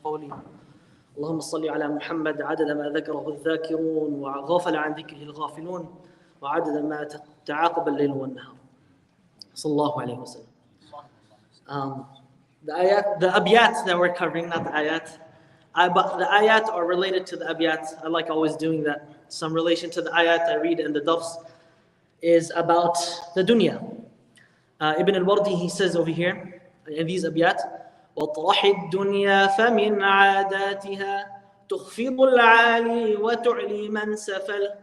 قولي اللهم صل على محمد عدد ما ذكره الذاكرون وغافل عن ذكره الغافلون وعدد ما تعاقب الليل والنهار. صلى الله عليه wasallam. The abiyat that we're covering, not the ayat. But the ayat are related to the abiyat. I like always doing that. Some relation to the ayat I read in the dars is about the dunya. Ibn al-Wardi, he says over here in these abiyat, وَطْرَحِ الدُّنْيَا فَمِنْ عَادَاتِهَا تُخْفِضُ الْعَالِي وَتُعْلِي مَنْ سَفَلْ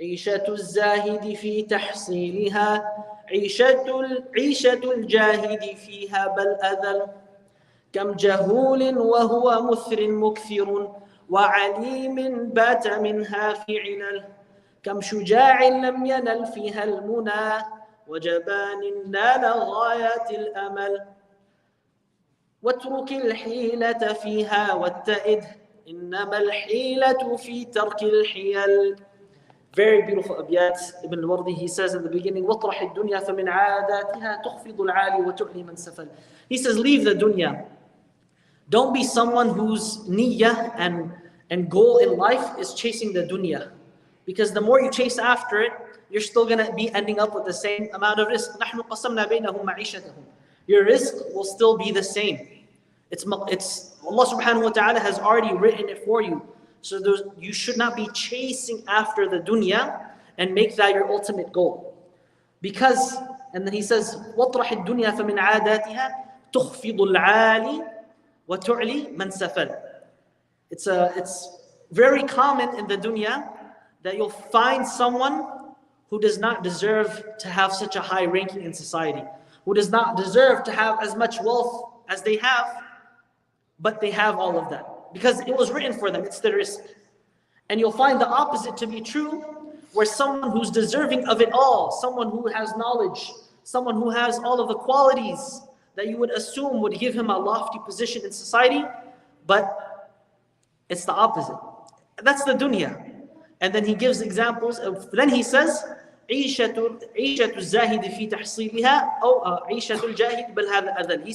عِيشَةُ الزَّاهِدِ فِي تَحْصِيلِهَا عيشة الجاهد فيها بل أذل كم جهول وهو مثر مكثر وعليم بات منها في علل كم شجاع لم ينل فيها المنى وجبان نال غايات الأمل واترك الحيلة فيها واتئد إنما الحيلة في ترك الحيل. Very beautiful abiyat. Ibn al-Wardi, he says in the beginning, وَطْرَحِ الدُّنْيَا فَمِنْ عَادَاتِهَا تُخْفِضُ الْعَالِي وَتُعْلِي مَنْ سَفَلْ. He says, leave the dunya. Don't be someone whose niyyah and goal in life is chasing the dunya. Because the more you chase after it, you're still going to be ending up with the same amount of rizq. نَحْنُ قَسَمْنَا بَيْنَهُمْ مَعِيشَتَهُمْ. Your rizq will still be the same. It's Allah subhanahu wa ta'ala has already written it for you. So you should not be chasing after the dunya and make that your ultimate goal. Because, and then he says, وَطْرَحِ الدُّنْيَا فَمِنْ عَادَاتِهَا تُخْفِضُ الْعَالِي وَتُعْلِي مَنْ سَفَلْ. It's very common in the dunya that you'll find someone who does not deserve to have such a high ranking in society, who does not deserve to have as much wealth as they have, but they have all of that. Because it was written for them, it's the risk. And you'll find the opposite to be true, where someone who's deserving of it all, someone who has knowledge, someone who has all of the qualities that you would assume would give him a lofty position in society, but it's the opposite. That's the dunya. And then he gives examples of, then he says, عيشة الزاهد في تحصيلها أو عيشة الجاهد بل هذا أذل.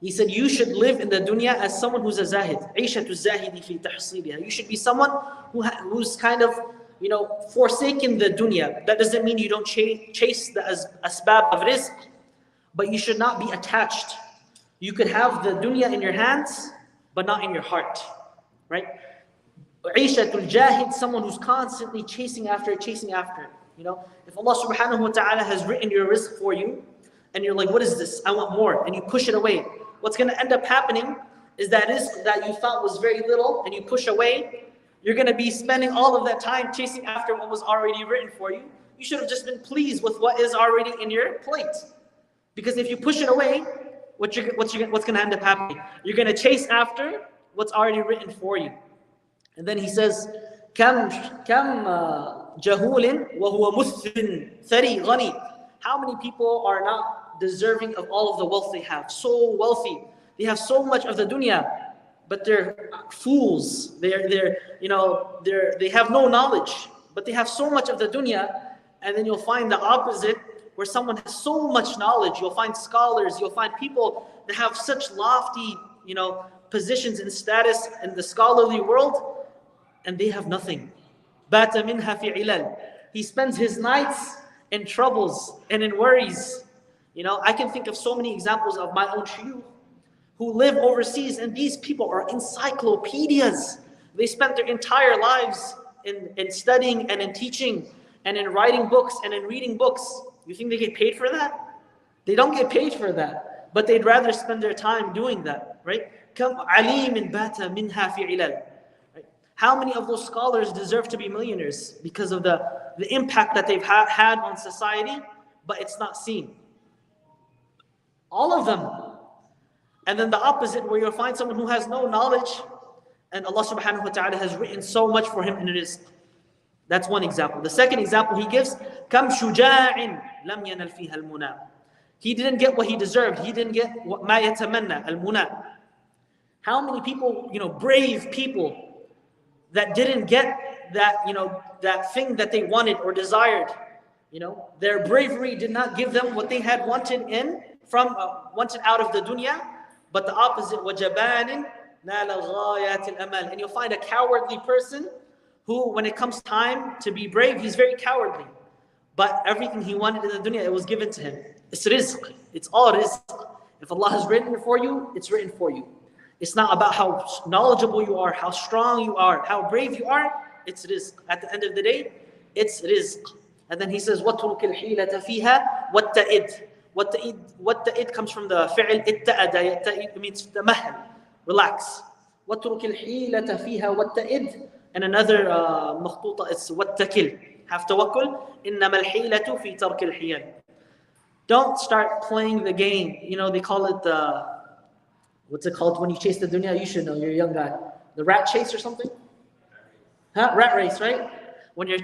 He said, you should live in the dunya as someone who's a zahid. عيشة الزاهد في تحصيلها. You should be someone who's kind of, forsaken the dunya. That doesn't mean you don't chase the asbab of rizq, but you should not be attached. You could have the dunya in your hands, but not in your heart, right? عيشة الجاهد, someone who's constantly chasing after it. If Allah subhanahu wa ta'ala has written your rizq for you, and you're like, what is this? I want more. And you push it away. What's going to end up happening is that rizq that you thought was very little and you push away, you're going to be spending all of that time chasing after what was already written for you. You should have just been pleased with what is already in your plate. Because if you push it away, what's going to end up happening? You're going to chase after what's already written for you. And then he says, كم جهول وهو مثل ثري غني. How many people are not deserving of all of the wealth they have? So wealthy. They have so much of the dunya, but they're fools. They have no knowledge, but they have so much of the dunya. And then you'll find the opposite, where someone has so much knowledge. You'll find scholars, you'll find people that have such lofty, positions and status in the scholarly world, and they have nothing. بَاتَ مِنْهَا فِي عِلَلٍ. He spends his nights in troubles and in worries. I can think of so many examples of my own shuyukh who live overseas, and these people are encyclopedias. They spent their entire lives in studying and in teaching and in writing books and in reading books. You think they get paid for that? They don't get paid for that, but they'd rather spend their time doing that, right? كَمْ عَلِيمٍ بَاتَ مِنْهَا فِي عِلَلٍ. How many of those scholars deserve to be millionaires because of the impact that they've had on society, but it's not seen? All of them. And then the opposite, where you'll find someone who has no knowledge, and Allah subhanahu wa ta'ala has written so much for him in rizq. That's one example. The second example he gives, كَمْ شُجَاعٍ لَمْ يَنَلْ فِيهَا الْمُنَى. He didn't get what he deserved. He didn't get مَا يَتَمَنَّى الْمُنَى. How many people, brave people, that didn't get that, that thing that they wanted or desired. Their bravery did not give them what they had wanted out of the dunya, But the opposite, وَجَبَانٍ نَالَ غَايَاتِ الْأَمَالِ. And you'll find a cowardly person who, when it comes time to be brave, he's very cowardly. But everything he wanted in the dunya, it was given to him. It's rizq. It's all rizq. If Allah has written it for you, it's written for you. It's not about how knowledgeable you are, how strong you are, how brave you are. It's rizq. At the end of the day, it's rizq. And then he says, وَاتْرُكِ الْحِيلَةَ فِيهَا وَاتَّئِدْ. Watta'id comes from the fi'l itta'ada. It means tamahal, relax. وَاتْرُكِ الْحِيلَةَ فِيهَا وَاتَّئِدْ. And another makhtuta is وَاتَّكِل. Have tawakkul. إِنَّمَا الْحِيلَةُ فِي تَرْكِ الْحِيَلِ. Don't start playing the game. You know, they call it what's it called when you chase the dunya? You should know, you're a young guy. The rat chase or something? Huh? Rat race, right? When you're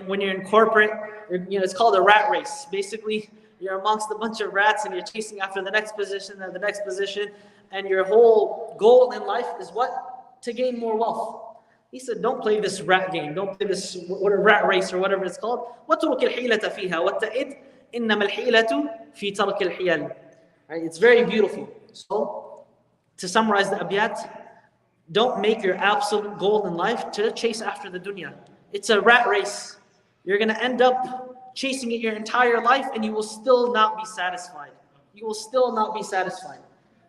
when you're in corporate, it's called a rat race. Basically, you're amongst a bunch of rats and you're chasing after the next position and the next position, and your whole goal in life is what? To gain more wealth. He said, don't play this rat game. Don't play this rat race or whatever it's called. وَاتْرُكِ الْحِيلَةَ فِيهَا وَاتَّئِدْ إِنَّمَا الْحِيلَةُ فِي تَرْكِ الْحِيَلِ. Right? It's very beautiful. So, to summarize the abiyat, don't make your absolute goal in life to chase after the dunya. It's a rat race. You're going to end up chasing it your entire life and you will still not be satisfied. You will still not be satisfied.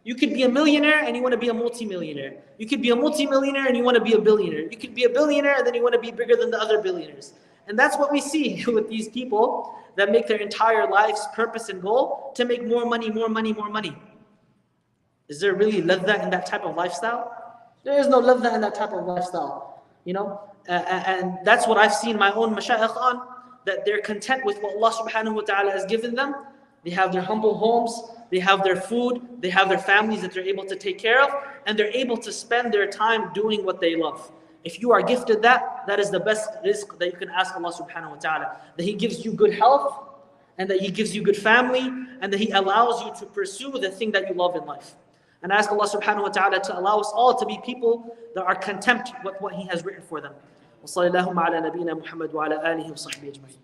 You could be a millionaire and you want to be a multimillionaire. You could be a multimillionaire and you want to be a billionaire. You could be a billionaire and then you want to be bigger than the other billionaires. And that's what we see with these people that make their entire life's purpose and goal to make more money, more money, more money. Is there really ladha in that type of lifestyle? There is no ladha in that type of lifestyle. And that's what I've seen my own mashayikh on, that they're content with what Allah subhanahu wa ta'ala has given them. They have their humble homes, they have their food, they have their families that they're able to take care of, and they're able to spend their time doing what they love. If you are gifted that is the best rizq that you can ask Allah subhanahu wa ta'ala. That He gives you good health, and that He gives you good family, and that He allows you to pursue the thing that you love in life. And I ask Allah subhanahu wa ta'ala to allow us all to be people that are content with what He has written for them. وصلى اللهم على نبينا محمد وعلى آله وصحبه أجمعين.